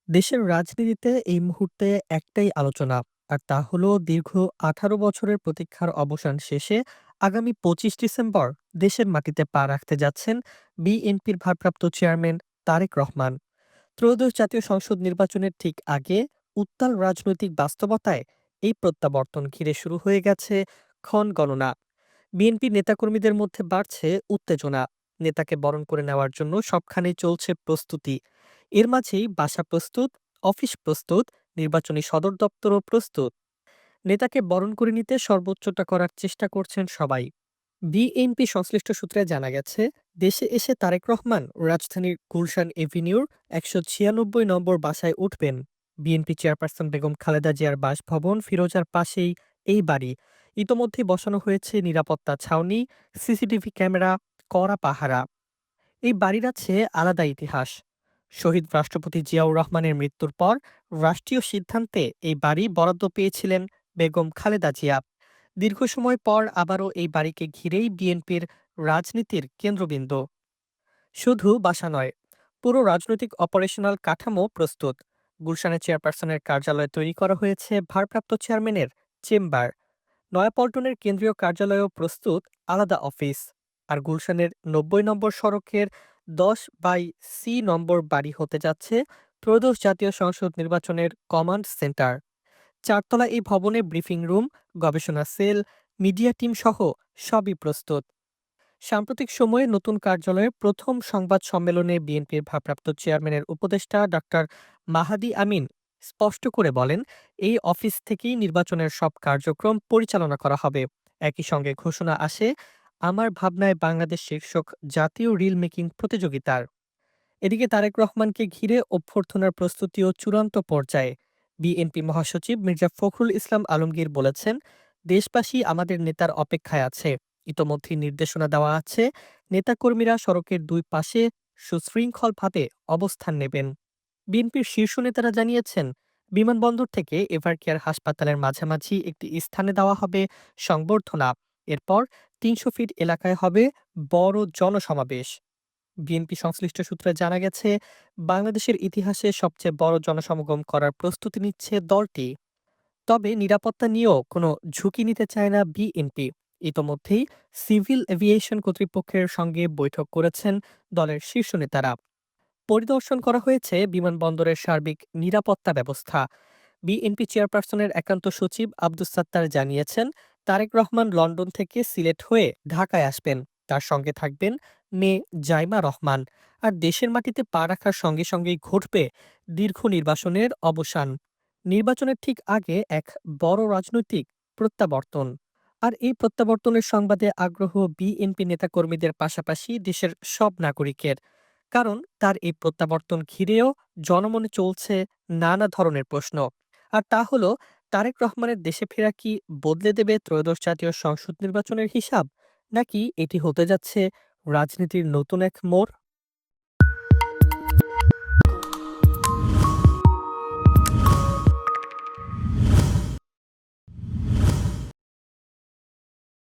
দেশের রাজনীতিতে এই মুহূর্তে একটাই আলোচনা, আর তা হলো দীর্ঘ ১৮ বছরের প্রতীক্ষার অবসান শেষে আগামী ২৫ ডিসেম্বর দেশের মাটিতে পা রাখতে যাচ্ছেন বিএনপির ভারপ্রাপ্ত চেয়ারম্যান তারেক রহমান। ত্রয়োদশ জাতীয় সংসদ নির্বাচনের ঠিক আগে উত্তাল রাজনৈতিক বাস্তবতায় এই প্রত্যাবর্তন ঘিরে শুরু হয়ে গেছে ক্ষণ গণনা। বিএনপি নেতাকর্মীদের মধ্যে বাড়ছে উত্তেজনা। নেতাকে বরণ করে নেওয়ার জন্য সবখানেই চলছে প্রস্তুতি। এর মাঝেই বাসা প্রস্তুত, অফিস প্রস্তুত, নির্বাচনী সদর দপ্তরও প্রস্তুত। নেতাকে বরণ করে নিতে সর্বোচ্চটা করার চেষ্টা করছেন সবাই। বিএনপি সংশ্লিষ্ট সূত্রে জানা গেছে, দেশে এসে তারেক রহমান রাজধানীর গুলশান এভিনিউর ১৯৬ নম্বর বাসায় উঠবেন। বিএনপি চেয়ারপারসন বেগম খালেদা জিয়ার বাসভবন ফিরোজার পাশেই এই বাড়ি। ইতোমধ্যেই বসানো হয়েছে নিরাপত্তা ছাউনি, সিসিটিভি ক্যামেরা, কড়া পাহারা। এই বাড়ির আছে আলাদা ইতিহাস। শহীদ রাষ্ট্রপতি জিয়াউর রহমানের মৃত্যুর পর রাষ্ট্রীয় সিদ্ধান্তে এই বাড়ি বরাদ্দ পেয়েছিলেন বেগম খালেদা জিয়া। দীর্ঘ সময় পর আবারও এই বাড়িকে ঘিরেই বিএনপির রাজনীতির কেন্দ্রবিন্দু। শুধু বাসা নয়, পুরো রাজনৈতিক অপারেশনাল কাঠামো প্রস্তুত। গুলশানের চেয়ারপারসনের কার্যালয়ে তৈরি করা হয়েছে ভারপ্রাপ্ত চেয়ারম্যানের চেম্বার। নয়াপল্টনের কেন্দ্রীয় কার্যালয়েও প্রস্তুত আলাদা অফিস। আর গুলশানের ৯০ নম্বর সড়কের ১০/সি নম্বর বাড়ি হতে যাচ্ছে ত্রয়োদশ জাতীয় সংসদ নির্বাচনের কমান্ড সেন্টার। চারতলা এই ভবনে ব্রিফিং রুম, গবেষণা সেল, মিডিয়া টিম সহ সবই প্রস্তুত। সাম্প্রতিক সময়ে নতুন কার্যালয়ে প্রথম সংবাদ সম্মেলনে বিএনপির ভারপ্রাপ্ত চেয়ারম্যানের উপদেষ্টা ডাক্তার মাহাদি আমিন স্পষ্ট করে বলেন, এই অফিস থেকেই নির্বাচনের সব কার্যক্রম পরিচালনা করা হবে। একই সঙ্গে ঘোষণা আসে আমার ভাবনায় বাংলাদেশ শীর্ষক জাতীয় রিল মেকিং প্রতিযোগিতার। এদিকে তারেক রহমানকে ঘিরে অভ্যর্থনার প্রস্তুতিও চূড়ান্ত পর্যায়ে। বিএনপি মহাসচিব মির্জা ফখরুল ইসলাম আলমগীর বলেছেন, দেশবাসী আমাদের নেতার অপেক্ষায় আছে। ইতোমধ্যেই নির্দেশনা দেওয়া আছে, নেতাকর্মীরা সড়কের দুই পাশে সুশৃঙ্খলভাবে অবস্থান নেবেন। বিএনপির শীর্ষ নেতারা জানিয়েছেন, বিমানবন্দর থেকে এভারকেয়ার হাসপাতালের মাঝামাঝি একটি স্থানে দেওয়া হবে সংবর্ধনা। এরপর ৩০০ ফিট এলাকায় হবে বড় জনসমাবেশ। বিএনপি সংশ্লিষ্ট সূত্রে জানা গেছে, বাংলাদেশের ইতিহাসে সবচেয়ে বড় জনসমাগম করার প্রস্তুতি নিচ্ছে দলটি। তবে নিরাপত্তা নিয়েও কোনো ঝুঁকি নিতে চায় না বিএনপি। ইতোমধ্যেই সিভিল এভিয়েশন কর্তৃপক্ষের সঙ্গে বৈঠক করেছেন দলের শীর্ষ নেতারা। পরিদর্শন করা হয়েছে বিমানবন্দরের সার্বিক নিরাপত্তা ব্যবস্থা। বিএনপি চেয়ারপারসনের একান্ত সচিব আব্দুস সাত্তার জানিয়েছেন, তারেক রহমান লন্ডন থেকে সিলেট হয়ে ঢাকায় আসবেন। তার সঙ্গে থাকবেন মেয়ে জাইমা রহমান। আর দেশের মাটিতে পা রাখার সঙ্গে সঙ্গেই ঘটবে দীর্ঘ নির্বাসনের অবসান। নির্বাচনের ঠিক আগে এক বড় রাজনৈতিক প্রত্যাবর্তন। আর এই প্রত্যাবর্তনের সংবাদে আগ্রহ বিএনপি নেতাকর্মীদের পাশাপাশি দেশের সব নাগরিকের। কারণ তার এই প্রত্যাবর্তন ঘিরেও জনমনে চলছে নানা ধরনের প্রশ্ন। আর তা হলো, তারেক রহমানের দেশে ফেরা কি বদলে দেবে ত্রয়োদশ জাতীয় সংসদ নির্বাচনের হিসাব, নাকি এটি হতে যাচ্ছে রাজনীতির নতুন এক মোড়?